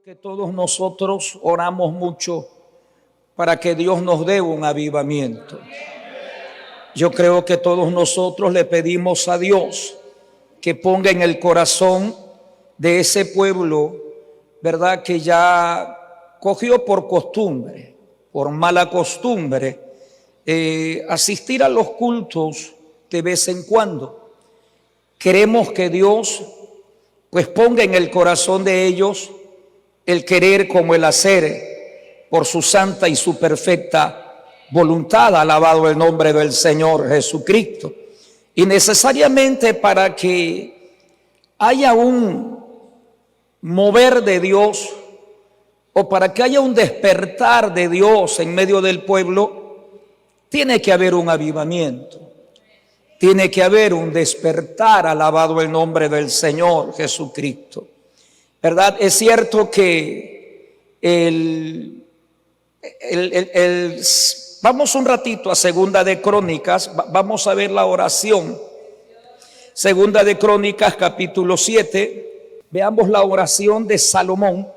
Que todos nosotros oramos mucho para que Dios nos dé un avivamiento. Yo creo que todos nosotros le pedimos a Dios que ponga en el corazón de ese pueblo, ¿verdad?, que ya cogió por costumbre, por mala costumbre, asistir a los cultos de vez en cuando. Queremos que Dios pues ponga en el corazón de ellos el querer como el hacer, por su santa y su perfecta voluntad. Alabado el nombre del Señor Jesucristo. Y necesariamente para que haya un mover de Dios, o para que haya un despertar de Dios en medio del pueblo, tiene que haber un avivamiento, tiene que haber un despertar. Alabado el nombre del Señor Jesucristo. ¿Verdad? Es cierto que vamos un ratito a Segunda de Crónicas, vamos a ver la oración. Segunda de Crónicas, capítulo 7, veamos la oración de Salomón,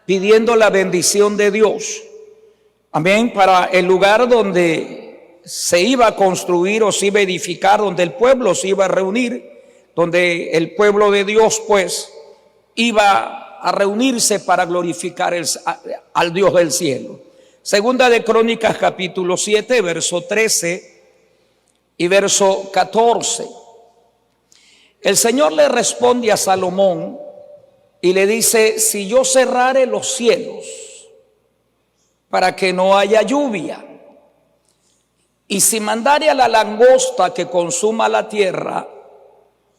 pidiendo la bendición de Dios. Amén, para el lugar donde se iba a construir o se iba a edificar, donde el pueblo se iba a reunir, donde el pueblo de Dios pues iba a reunirse para glorificar al Dios del cielo. Segunda de Crónicas, capítulo 7, verso 13 y verso 14. El Señor le responde a Salomón y le dice: si yo cerrare los cielos para que no haya lluvia, y si mandare a la langosta que consuma la tierra,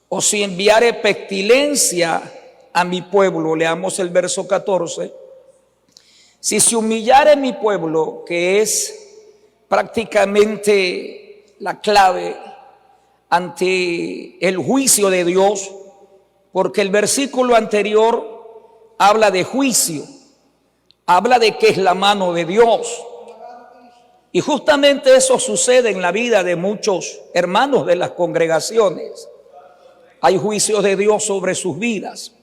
o si enviare pestilencia a mi pueblo, leamos el verso 14, si se humillare mi pueblo, que es prácticamente la clave ante el juicio de Dios, porque el versículo anterior habla de juicio, habla de que es la mano de Dios, y justamente eso sucede en la vida de muchos hermanos de las congregaciones. Hay juicios de Dios sobre sus vidas.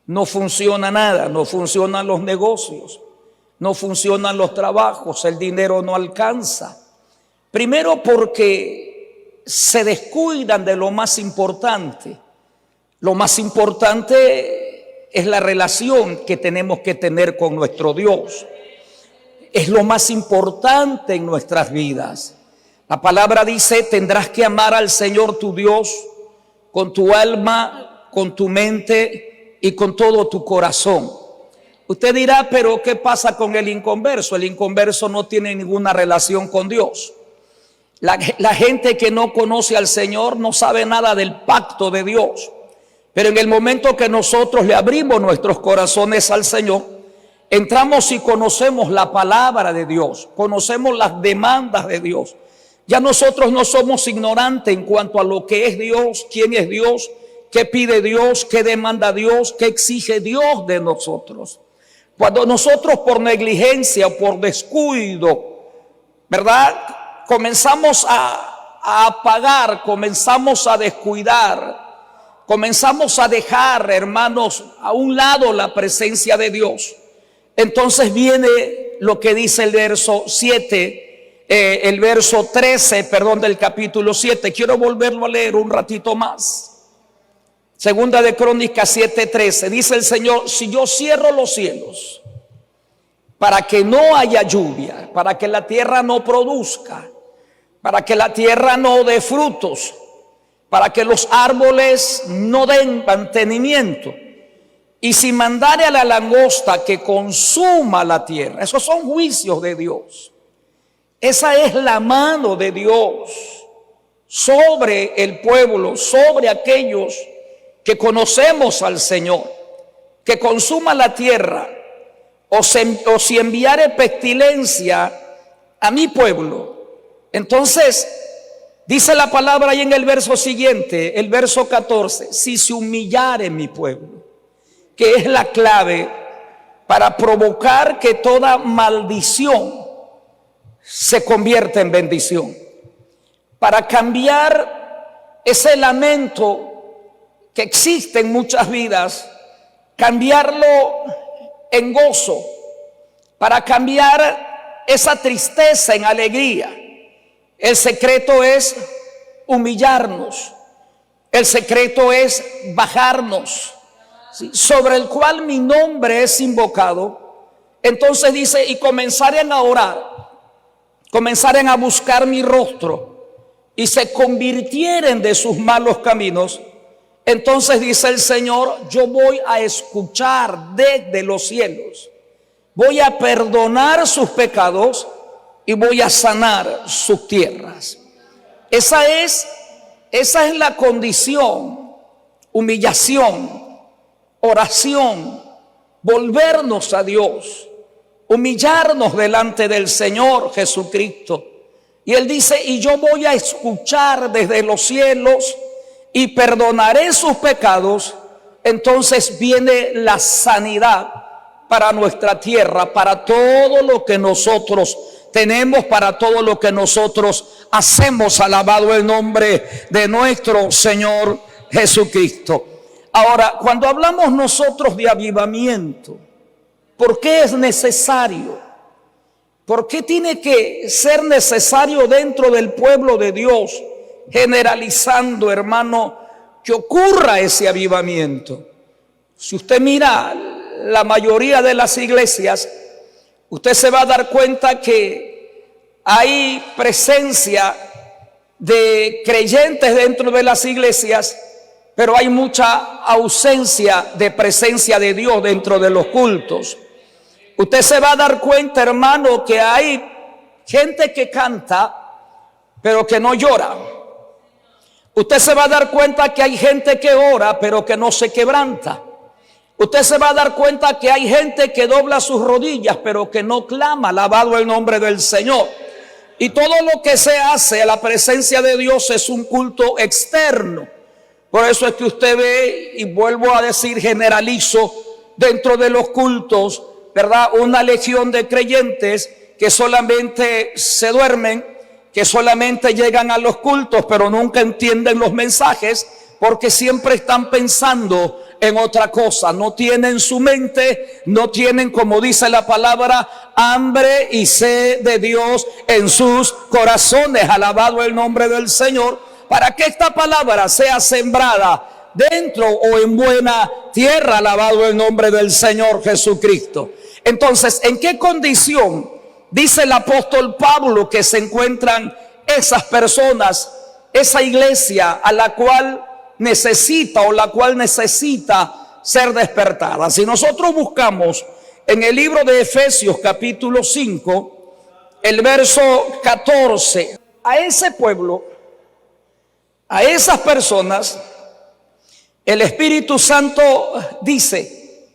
No funciona nada, no funcionan los negocios, no funcionan los trabajos, el dinero no alcanza. Primero porque se descuidan de lo más importante. Lo más importante es la relación que tenemos que tener con nuestro Dios. Es lo más importante en nuestras vidas. La palabra dice: tendrás que amar al Señor tu Dios con tu alma, con tu mente y con todo tu corazón. Usted dirá: pero ¿qué pasa con el inconverso? El inconverso no tiene ninguna relación con Dios. La gente que no conoce al Señor no sabe nada del pacto de Dios. Pero en el momento que nosotros le abrimos nuestros corazones al Señor, entramos y conocemos la palabra de Dios, conocemos las demandas de Dios. Ya nosotros no somos ignorantes en cuanto a lo que es Dios, quién es Dios, qué pide Dios, qué demanda Dios, qué exige Dios de nosotros. Cuando nosotros por negligencia o por descuido, ¿verdad?, comenzamos a apagar, comenzamos a descuidar, comenzamos a dejar, hermanos, a un lado la presencia de Dios. Entonces viene lo que dice el verso 7, el verso 13, del capítulo 7. Quiero volverlo a leer un ratito más. Segunda de Crónicas 7:13, dice el Señor: si yo cierro los cielos para que no haya lluvia, para que la tierra no produzca, para que la tierra no dé frutos, para que los árboles no den mantenimiento, y si mandare a la langosta que consuma la tierra. Esos son juicios de Dios. Esa es la mano de Dios sobre el pueblo, sobre aquellos que conocemos al Señor. Que consuma la tierra, o si enviare pestilencia a mi pueblo. Entonces dice la palabra ahí en el verso siguiente, el verso 14: si se humillare mi pueblo, que es la clave para provocar que toda maldición se convierta en bendición, para cambiar ese lamento que existe en muchas vidas, cambiarlo en gozo, para cambiar esa tristeza en alegría. El secreto es humillarnos. El secreto es bajarnos, ¿sí?, sobre el cual mi nombre es invocado. Entonces dice, y comenzaren a orar, comenzaren a buscar mi rostro y se convirtieren de sus malos caminos. Entonces dice el Señor, yo voy a escuchar desde los cielos, voy a perdonar sus pecados y voy a sanar sus tierras. Esa es la condición: humillación, oración, volvernos a Dios, humillarnos delante del Señor Jesucristo. Y Él dice, y yo voy a escuchar desde los cielos y perdonaré sus pecados. Entonces viene la sanidad para nuestra tierra, para todo lo que nosotros tenemos, para todo lo que nosotros hacemos. Alabado el nombre de nuestro Señor Jesucristo. Ahora, cuando hablamos nosotros de avivamiento, ¿por qué es necesario? ¿Por qué tiene que ser necesario dentro del pueblo de Dios, generalizando, hermano, que ocurra ese avivamiento? Si usted mira la mayoría de las iglesias, usted se va a dar cuenta que hay presencia de creyentes dentro de las iglesias, pero hay mucha ausencia de presencia de Dios dentro de los cultos. Usted se va a dar cuenta, hermano, que hay gente que canta, pero que no llora. Usted se va a dar cuenta que hay gente que ora, pero que no se quebranta. Usted se va a dar cuenta que hay gente que dobla sus rodillas, pero que no clama, alabado el nombre del Señor. Y todo lo que se hace a la presencia de Dios es un culto externo. Por eso es que usted ve, y vuelvo a decir, generalizo, dentro de los cultos, ¿verdad?, una legión de creyentes que solamente se duermen, que solamente llegan a los cultos, pero nunca entienden los mensajes, porque siempre están pensando en otra cosa. No tienen su mente, no tienen, como dice la palabra, hambre y sed de Dios en sus corazones. Alabado el nombre del Señor. Para que esta palabra sea sembrada dentro o en buena tierra, alabado el nombre del Señor Jesucristo. Entonces, ¿en qué condición dice el apóstol Pablo que se encuentran esas personas, esa iglesia a la cual necesita ser despertada? Si nosotros buscamos en el libro de Efesios capítulo 5, el verso 14, a ese pueblo, a esas personas, el Espíritu Santo dice: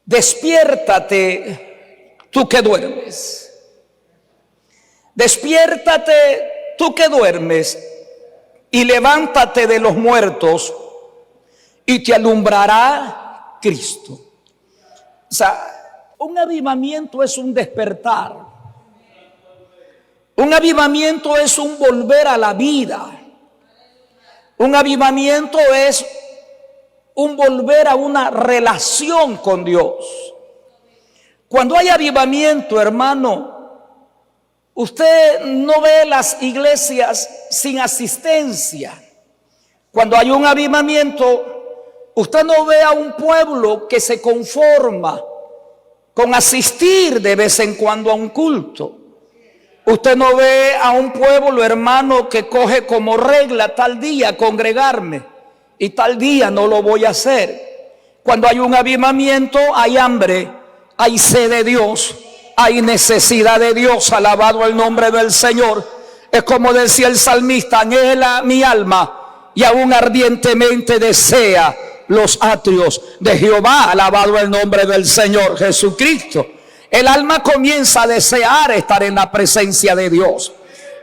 despiértate tú que duermes. Despiértate tú que duermes y levántate de los muertos y te alumbrará Cristo. O sea, un avivamiento es un despertar. Un avivamiento es un volver a la vida. Un avivamiento es un volver a una relación con Dios. Cuando hay avivamiento, hermano, usted no ve las iglesias sin asistencia. Cuando hay un avivamiento, usted no ve a un pueblo que se conforma con asistir de vez en cuando a un culto. Usted no ve a un pueblo, hermano, que coge como regla tal día congregarme y tal día no lo voy a hacer. Cuando hay un avivamiento, hay hambre, hay sed de Dios, hay necesidad de Dios. Alabado el nombre del Señor. Es como decía el salmista: anhela mi alma y aún ardientemente desea los atrios de Jehová. Alabado el nombre del Señor Jesucristo. El alma comienza a desear estar en la presencia de Dios.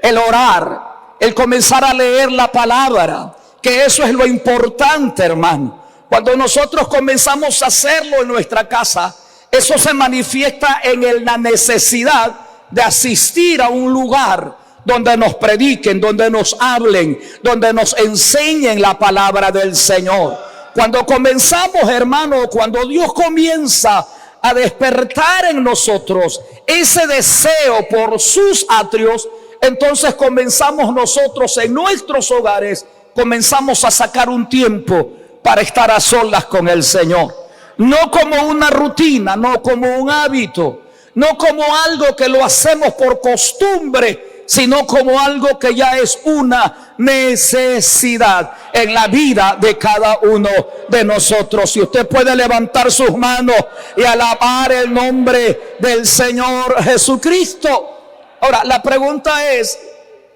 El orar, el comenzar a leer la palabra, que eso es lo importante, hermano. Cuando nosotros comenzamos a hacerlo en nuestra casa, eso se manifiesta en la necesidad de asistir a un lugar donde nos prediquen, donde nos hablen, donde nos enseñen la palabra del Señor. Cuando comenzamos, hermano, cuando Dios comienza a despertar en nosotros ese deseo por sus atrios, entonces comenzamos nosotros en nuestros hogares, comenzamos a sacar un tiempo para estar a solas con el Señor. No como una rutina, no como un hábito, no como algo que lo hacemos por costumbre, sino como algo que ya es una necesidad en la vida de cada uno de nosotros. Si usted puede levantar sus manos y alabar el nombre del Señor Jesucristo. Ahora, la pregunta es,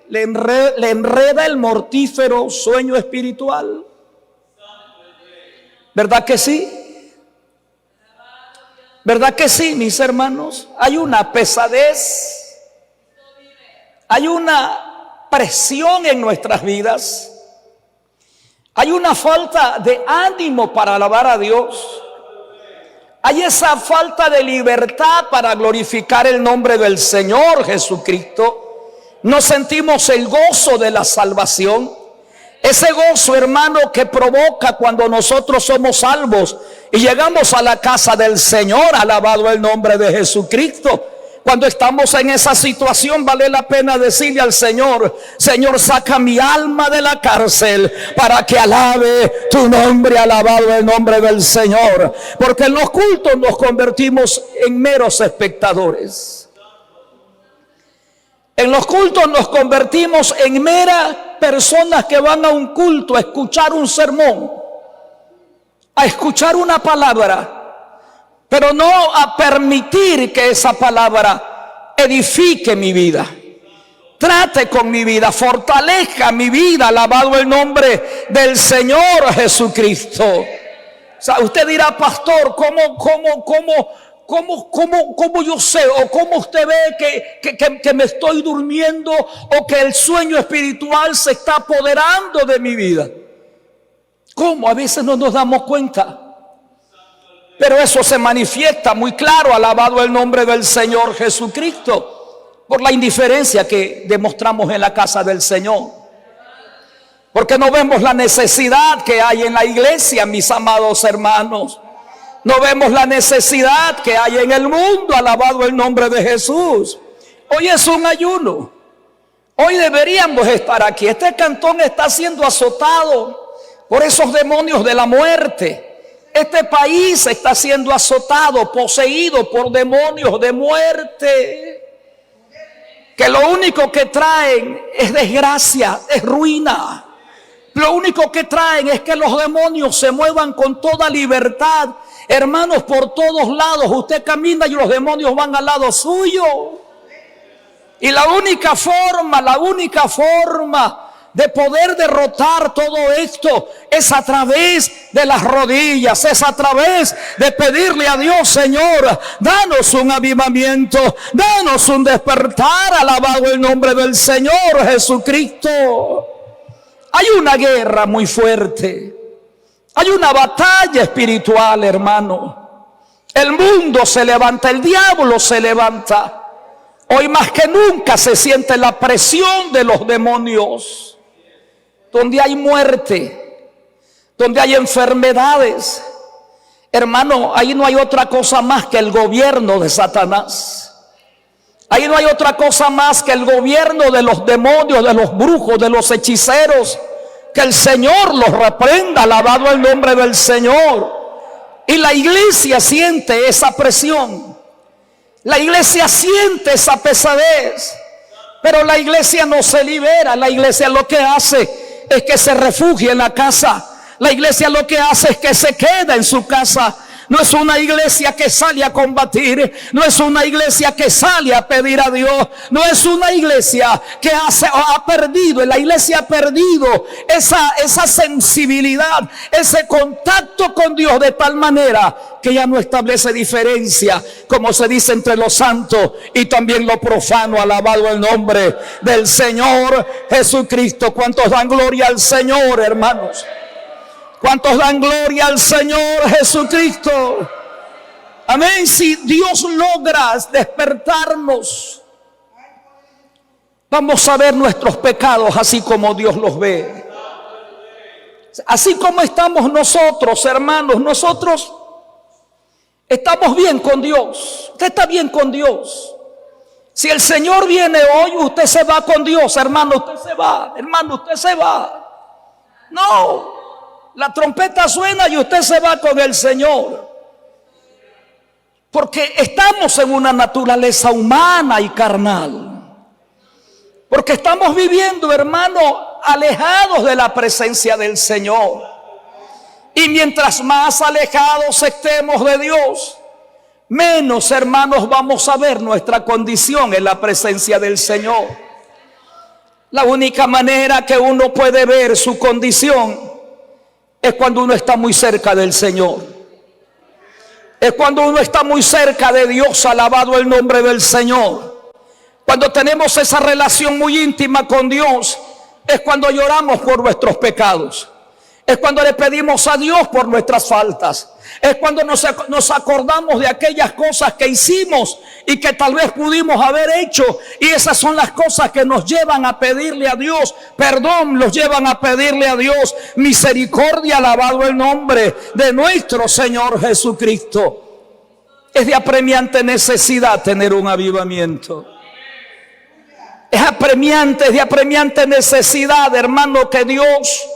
¿le enreda el mortífero sueño espiritual? ¿Verdad que sí? ¿Verdad que sí, mis hermanos? Hay una pesadez, hay una presión en nuestras vidas, hay una falta de ánimo para alabar a Dios, hay esa falta de libertad para glorificar el nombre del Señor Jesucristo. No sentimos el gozo de la salvación. Ese gozo, hermano, que provoca cuando nosotros somos salvos y llegamos a la casa del Señor, alabado el nombre de Jesucristo. Cuando estamos en esa situación, vale la pena decirle al Señor: Señor, saca mi alma de la cárcel para que alabe tu nombre, alabado el nombre del Señor. Porque en los cultos nos convertimos en meros espectadores. En los cultos nos convertimos en meras personas que van a un culto a escuchar un sermón, a escuchar una palabra, pero no a permitir que esa palabra edifique mi vida, trate con mi vida, fortalezca mi vida, alabado el nombre del Señor Jesucristo. O sea, usted dirá: pastor, ¿Cómo yo sé, o cómo usted ve que me estoy durmiendo, o que el sueño espiritual se está apoderando de mi vida? ¿Cómo? A veces no nos damos cuenta, pero eso se manifiesta muy claro, alabado el nombre del Señor Jesucristo, por la indiferencia que demostramos en la casa del Señor, porque no vemos la necesidad que hay en la iglesia, mis amados hermanos. No vemos la necesidad que hay en el mundo, alabado el nombre de Jesús. Hoy es un ayuno. Hoy deberíamos estar aquí. Este cantón está siendo azotado por esos demonios de la muerte. Este país está siendo azotado, poseído por demonios de muerte, que lo único que traen es desgracia, es ruina. Lo único que traen es que los demonios se muevan con toda libertad. Hermanos, por todos lados usted camina y los demonios van al lado suyo. Y la única forma de poder derrotar todo esto es a través de las rodillas, es a través de pedirle a Dios: Señor, danos un avivamiento, danos un despertar, alabado el nombre del Señor Jesucristo. Hay una guerra muy fuerte. Hay una batalla espiritual, hermano. El mundo se levanta, el diablo se levanta. Hoy más que nunca se siente la presión de los demonios. Donde hay muerte, donde hay enfermedades, hermano, ahí no hay otra cosa más que el gobierno de Satanás. Ahí no hay otra cosa más que el gobierno de los demonios, de los brujos, de los hechiceros. Que el Señor los reprenda, alabado el nombre del Señor. Y la iglesia siente esa presión. La iglesia siente esa pesadez. Pero la iglesia no se libera. La iglesia lo que hace es que se refugia en la casa. La iglesia lo que hace es que se queda en su casa. No es una iglesia que sale a combatir, no es una iglesia que sale a pedir a Dios, no es una iglesia que ha perdido, la iglesia ha perdido esa sensibilidad, ese contacto con Dios, de tal manera que ya no establece diferencia, como se dice, entre lo santo y también lo profano, alabado el nombre del Señor Jesucristo. ¿Cuántos dan gloria al Señor, hermanos? ¿Cuántos dan gloria al Señor Jesucristo? Amén. Si Dios logra despertarnos, vamos a ver nuestros pecados así como Dios los ve. Así como estamos nosotros, hermanos, nosotros Estamos bien con Dios. Usted está bien con Dios. Si el Señor viene hoy, usted se va con Dios, hermano, usted se va. Hermano, usted se va. No, la trompeta suena y usted se va con el Señor. Porque estamos en una naturaleza humana y carnal. Porque estamos viviendo, hermano, alejados de la presencia del Señor. Y mientras más alejados estemos de Dios, menos, hermanos, vamos a ver nuestra condición en la presencia del Señor. La única manera que uno puede ver su condición es cuando uno está muy cerca del Señor. Es cuando uno está muy cerca de Dios, alabado el nombre del Señor. Cuando tenemos esa relación muy íntima con Dios, es cuando lloramos por nuestros pecados. Es cuando le pedimos a Dios por nuestras faltas. Es cuando nos acordamos de aquellas cosas que hicimos y que tal vez pudimos haber hecho. Y esas son las cosas que nos llevan a pedirle a Dios perdón, los llevan a pedirle a Dios misericordia, alabado el nombre de nuestro Señor Jesucristo. Es de apremiante necesidad tener un avivamiento. Es de apremiante necesidad, hermano, que Dios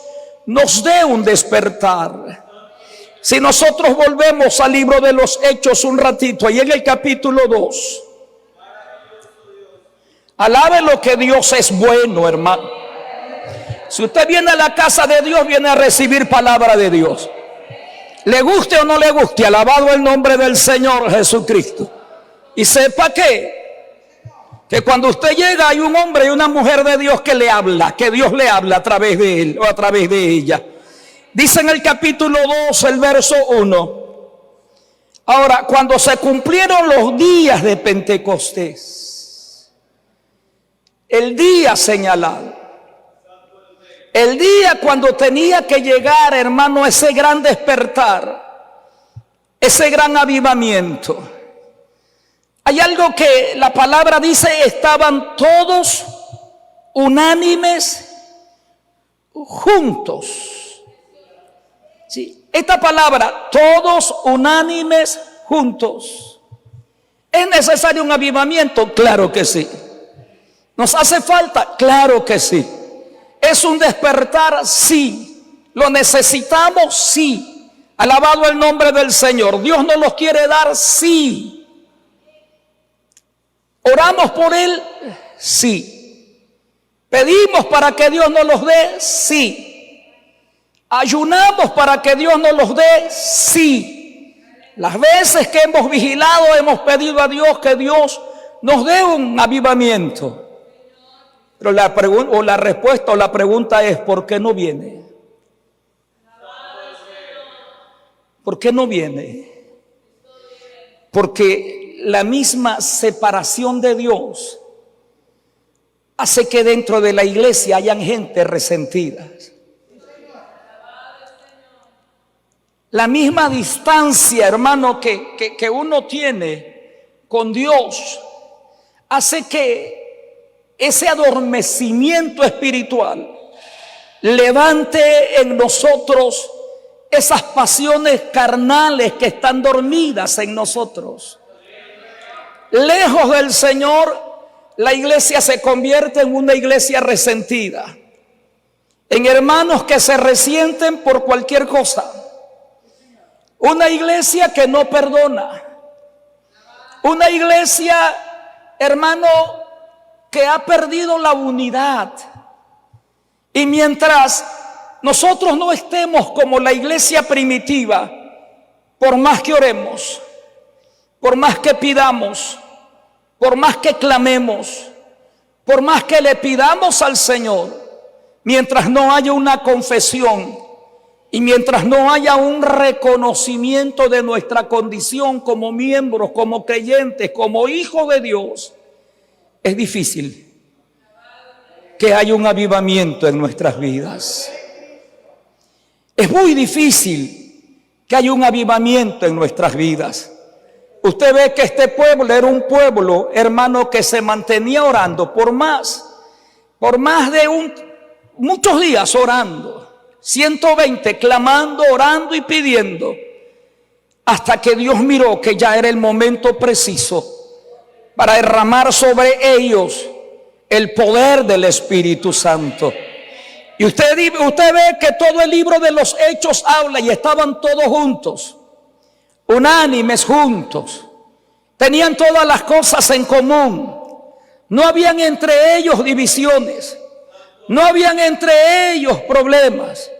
nos dé un despertar. Si nosotros volvemos al libro de los Hechos un ratito, ahí en el capítulo 2, alabe lo que Dios es bueno, hermano. Si usted viene a la casa de Dios, viene a recibir palabra de Dios. Le guste o no le guste, alabado el nombre del Señor Jesucristo. Y sepa que cuando usted llega hay un hombre y una mujer de Dios que le habla, que Dios le habla a través de él o a través de ella. Dice en el capítulo 2, el verso 1. Ahora, cuando se cumplieron los días de Pentecostés, el día señalado, el día cuando tenía que llegar, hermano, ese gran despertar, ese gran avivamiento. Hay algo que la palabra dice: estaban todos unánimes juntos. Sí, esta palabra, todos unánimes juntos. ¿Es necesario un avivamiento? Claro que sí. ¿Nos hace falta? Claro que sí. ¿Es un despertar? Sí. ¿Lo necesitamos? Sí. Alabado el nombre del Señor. ¿Dios nos los quiere dar? Sí. ¿Oramos por él? Sí. ¿Pedimos para que Dios nos los dé? Sí. ¿Ayunamos para que Dios nos los dé? Sí. Las veces que hemos vigilado, hemos pedido a Dios que Dios nos dé un avivamiento. Pero la respuesta o la pregunta es: ¿por qué no viene? ¿Por qué no viene? Porque la misma separación de Dios hace que dentro de la iglesia hayan gente resentida. La misma distancia, hermano, que uno tiene con Dios hace que ese adormecimiento espiritual levante en nosotros esas pasiones carnales que están dormidas en nosotros. Lejos del Señor, la iglesia se convierte en una iglesia resentida, en hermanos que se resienten por cualquier cosa. Una iglesia que no perdona. Una iglesia, hermano, que ha perdido la unidad. Y mientras nosotros no estemos como la iglesia primitiva, por más que oremos, por más que pidamos, por más que clamemos, por más que le pidamos al Señor, mientras no haya una confesión y mientras no haya un reconocimiento de nuestra condición como miembros, como creyentes, como hijos de Dios, es difícil que haya un avivamiento en nuestras vidas. Es muy difícil que haya un avivamiento en nuestras vidas. Usted ve que este pueblo era un pueblo, hermano, que se mantenía orando por más de muchos días orando, 120 clamando, orando y pidiendo. hasta que Dios miró que ya era el momento preciso para derramar sobre ellos el poder del Espíritu Santo. Y usted ve que todo el libro de los Hechos habla, y estaban todos juntos, unánimes juntos, tenían todas las cosas en común, no habían entre ellos divisiones, no habían entre ellos problemas.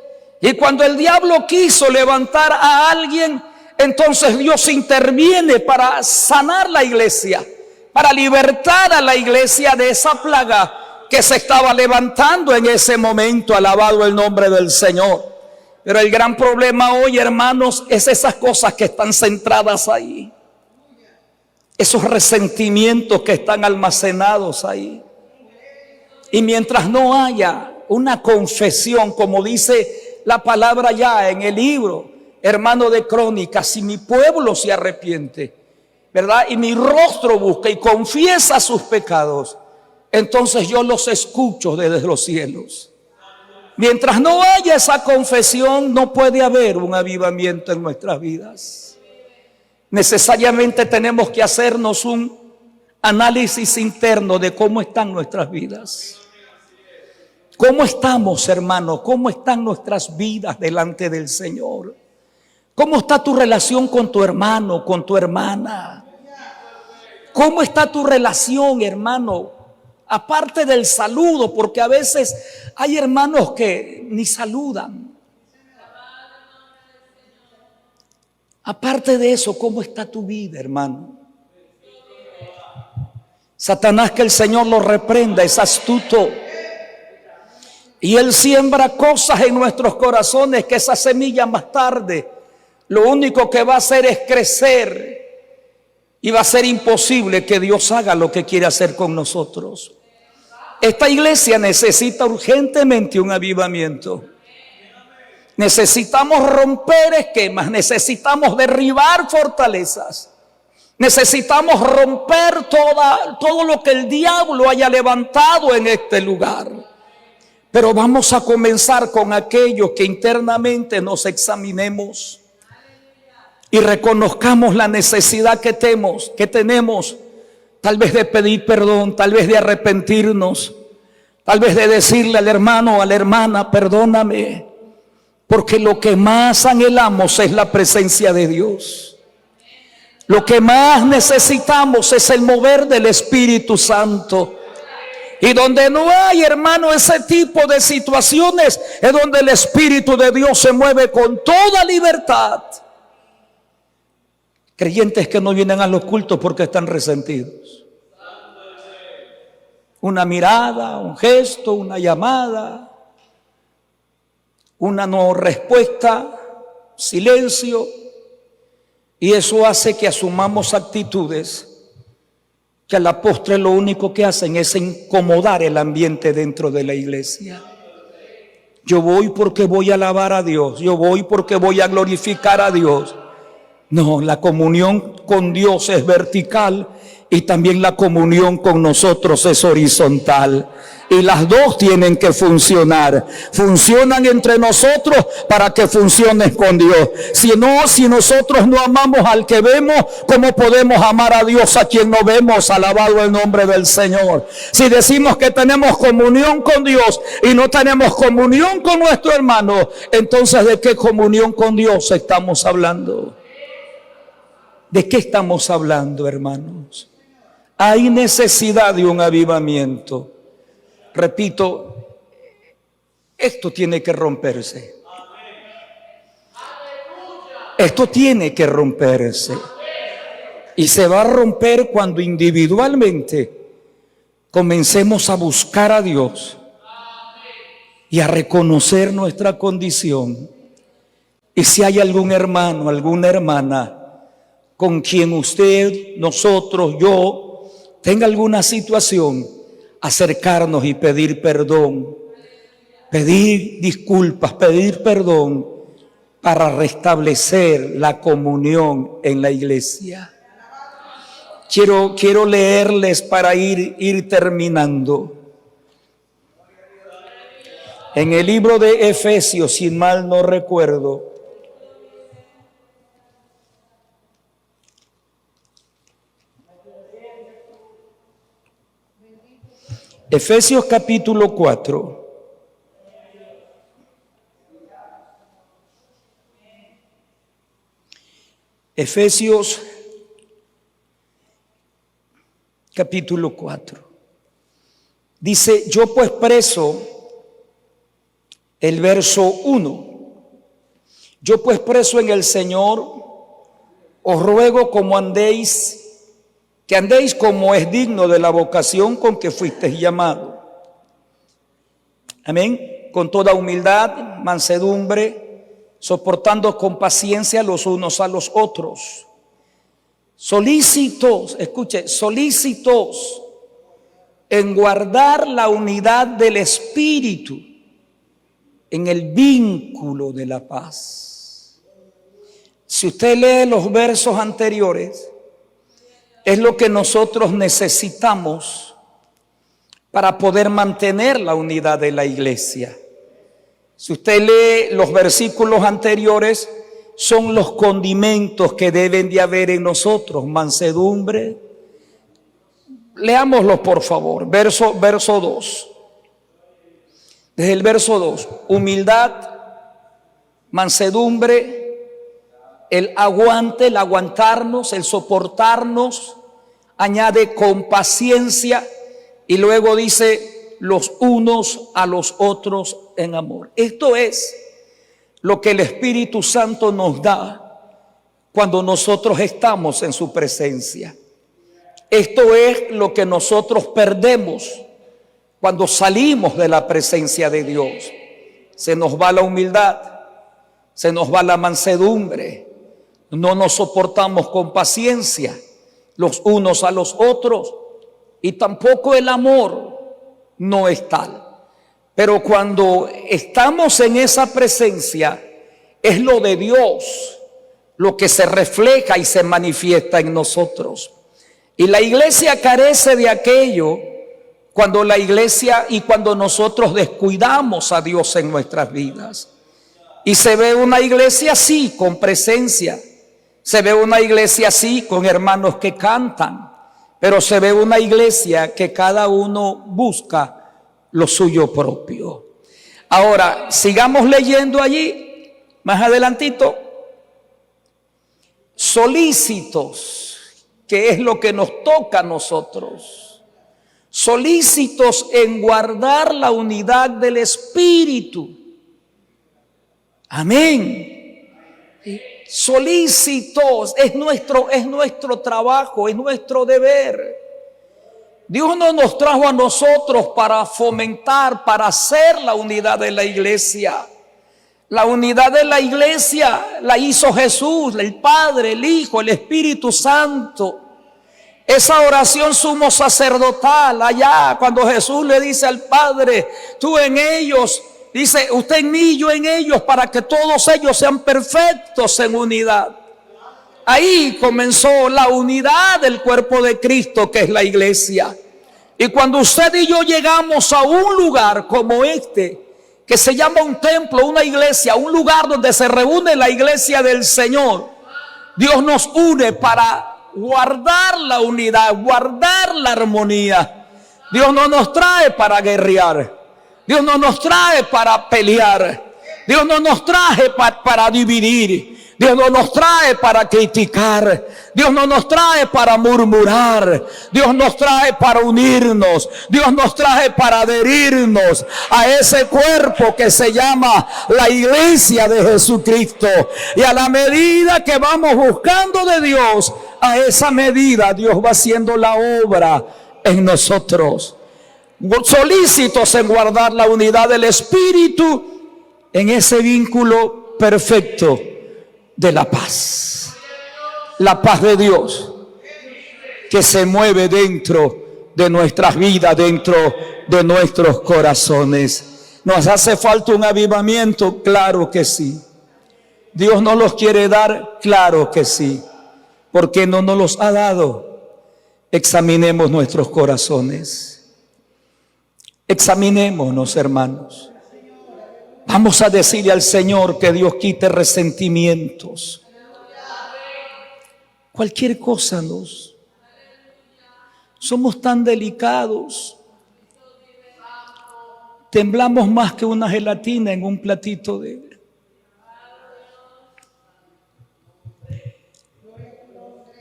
Y cuando el diablo quiso levantar a alguien, entonces Dios interviene para sanar la iglesia, para libertar a la iglesia de esa plaga que se estaba levantando en ese momento. Alabado el nombre del Señor. Pero el gran problema hoy, hermanos, es esas cosas que están centradas ahí, esos resentimientos que están almacenados ahí. Y mientras no haya una confesión, como dice la palabra ya en el libro, hermano, de Crónicas, si mi pueblo se arrepiente, ¿verdad?, y mi rostro busca y confiesa sus pecados, entonces yo los escucho desde los cielos. Mientras no haya esa confesión, no puede haber un avivamiento en nuestras vidas. Necesariamente tenemos que hacernos un análisis interno de cómo están nuestras vidas. ¿Cómo estamos, hermano? ¿Cómo están nuestras vidas delante del Señor? ¿Cómo está tu relación con tu hermano, con tu hermana? ¿Cómo está tu relación, hermano? Aparte del saludo, porque a veces hay hermanos que ni saludan. Aparte de eso, ¿cómo está tu vida, hermano? Satanás, que el Señor lo reprenda, es astuto. Y él siembra cosas en nuestros corazones que esa semilla más tarde lo único que va a hacer es crecer. Y va a ser imposible que Dios haga lo que quiere hacer con nosotros. Esta iglesia necesita urgentemente un avivamiento. Necesitamos romper esquemas, necesitamos derribar fortalezas, necesitamos romper todo lo que el diablo haya levantado en este lugar. Pero vamos a comenzar con aquello que internamente nos examinemos y reconozcamos la necesidad que tenemos, tal vez de pedir perdón, tal vez de arrepentirnos, tal vez de decirle al hermano o a la hermana: perdóname, porque lo que más anhelamos es la presencia de Dios. Lo que más necesitamos es el mover del Espíritu Santo. Y donde no hay, hermano, ese tipo de situaciones, es donde el Espíritu de Dios se mueve con toda libertad. Creyentes que no vienen a los cultos porque están resentidos. Una mirada, un gesto, una llamada, una no respuesta, silencio, y eso hace que asumamos actitudes que a la postre lo único que hacen es incomodar el ambiente dentro de la iglesia. Yo voy porque voy a alabar a Dios, yo voy porque voy a glorificar a Dios. No, la comunión con Dios es vertical y también la comunión con nosotros es horizontal. Y las dos tienen que funcionar. Funcionan entre nosotros para que funcionen con Dios. Si nosotros no amamos al que vemos, ¿cómo podemos amar a Dios a quien no vemos? Alabado el nombre del Señor. Si decimos que tenemos comunión con Dios y no tenemos comunión con nuestro hermano, entonces ¿de qué comunión con Dios estamos hablando? ¿De qué estamos hablando, hermanos? Hay necesidad de un avivamiento. Repito, esto tiene que romperse. Esto tiene que romperse. Y se va a romper cuando individualmente comencemos a buscar a Dios y a reconocer nuestra condición. Y si hay algún hermano, alguna hermana con quien usted, nosotros, yo, tenga alguna situación, acercarnos y pedir perdón, pedir disculpas, pedir perdón para restablecer la comunión en la iglesia. Quiero leerles para ir terminando. En el libro de Efesios, si mal no recuerdo, Efesios capítulo 4. Efesios capítulo 4. Dice, yo pues preso, el verso 1. Yo pues preso en el Señor, os ruego que andéis como es digno de la vocación con que fuisteis llamados. Amén. Con toda humildad, mansedumbre, soportando con paciencia los unos a los otros. Solícitos, escuche, solícitos en guardar la unidad del Espíritu, en el vínculo de la paz. Si usted lee los versos anteriores, es lo que nosotros necesitamos para poder mantener la unidad de la iglesia. Si usted lee los versículos anteriores, son los condimentos que deben de haber en nosotros. Mansedumbre. Leámoslo por favor. Verso 2. Desde el verso 2. Humildad, mansedumbre, el aguante, el aguantarnos, el soportarnos. Añade con paciencia y luego dice los unos a los otros en amor. Esto es lo que el Espíritu Santo nos da cuando nosotros estamos en su presencia. Esto es lo que nosotros perdemos cuando salimos de la presencia de Dios. Se nos va la humildad, se nos va la mansedumbre, no nos soportamos con paciencia los unos a los otros y tampoco el amor no es tal. Pero cuando estamos en esa presencia, es lo de Dios lo que se refleja y se manifiesta en nosotros. Y la iglesia carece de aquello cuando la iglesia y cuando nosotros descuidamos a Dios en nuestras vidas. Y se ve una iglesia así, con presencia. Se ve una iglesia así, con hermanos que cantan. Pero se ve una iglesia que cada uno busca lo suyo propio. Ahora, sigamos leyendo allí, más adelantito. Solícitos, que es lo que nos toca a nosotros. Solícitos en guardar la unidad del Espíritu. Amén. Solícitos, es nuestro trabajo, es nuestro deber. Dios no nos trajo a nosotros para fomentar, para hacer la unidad de la iglesia. La unidad de la iglesia la hizo Jesús, el Padre, el Hijo, el Espíritu Santo. Esa oración sumo sacerdotal allá, cuando Jesús le dice al Padre, tú en ellos, dice, usted en mí, yo en ellos, para que todos ellos sean perfectos en unidad. Ahí comenzó la unidad del cuerpo de Cristo, que es la iglesia. Y cuando usted y yo llegamos a un lugar como este, que se llama un templo, una iglesia, un lugar donde se reúne la iglesia del Señor, Dios nos une para guardar la unidad, guardar la armonía. Dios no nos trae para guerrear. Dios no nos trae para pelear. Dios no nos trae para dividir. Dios no nos trae para criticar. Dios no nos trae para murmurar. Dios nos trae para unirnos. Dios nos trae para adherirnos a ese cuerpo que se llama la iglesia de Jesucristo. Y a la medida que vamos buscando de Dios, a esa medida Dios va haciendo la obra en nosotros. Solícitos en guardar la unidad del Espíritu en ese vínculo perfecto de la paz. La paz de Dios que se mueve dentro de nuestras vidas, dentro de nuestros corazones. ¿Nos hace falta un avivamiento? Claro que sí. ¿Dios nos los quiere dar? Claro que sí. ¿Por qué no nos los ha dado? Examinemos nuestros corazones. Examinémonos, hermanos. Vamos a decirle al Señor que Dios quite resentimientos. Cualquier cosa Somos tan delicados. Temblamos más que una gelatina en un platito de...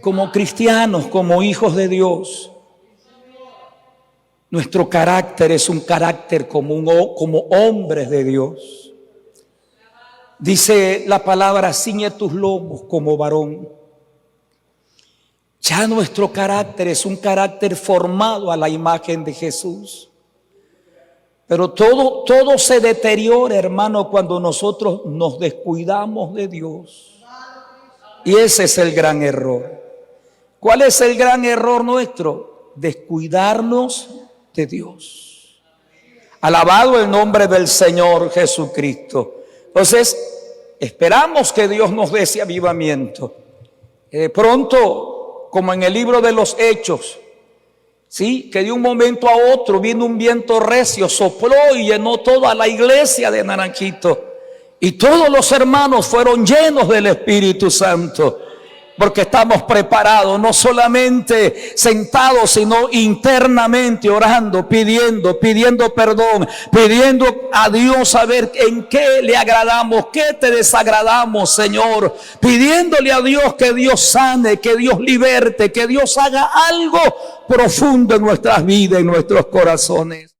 Como cristianos, como hijos de Dios, nuestro carácter es un carácter como hombres de Dios. Dice la palabra, ciñe tus lomos como varón. Ya nuestro carácter es un carácter formado a la imagen de Jesús. Pero todo se deteriora, hermano, cuando nosotros nos descuidamos de Dios. Y ese es el gran error. ¿Cuál es el gran error nuestro? Descuidarnos de Dios. Alabado el nombre del Señor Jesucristo. Entonces, esperamos que Dios nos dé ese avivamiento. De pronto, como en el libro de los Hechos, sí, que de un momento a otro vino un viento recio, sopló y llenó toda la iglesia de Naranjito. Y todos los hermanos fueron llenos del Espíritu Santo. Porque estamos preparados, no solamente sentados, sino internamente orando, pidiendo perdón, pidiendo a Dios a ver en qué le agradamos, qué te desagradamos, Señor. Pidiéndole a Dios que Dios sane, que Dios liberte, que Dios haga algo profundo en nuestras vidas, en nuestros corazones.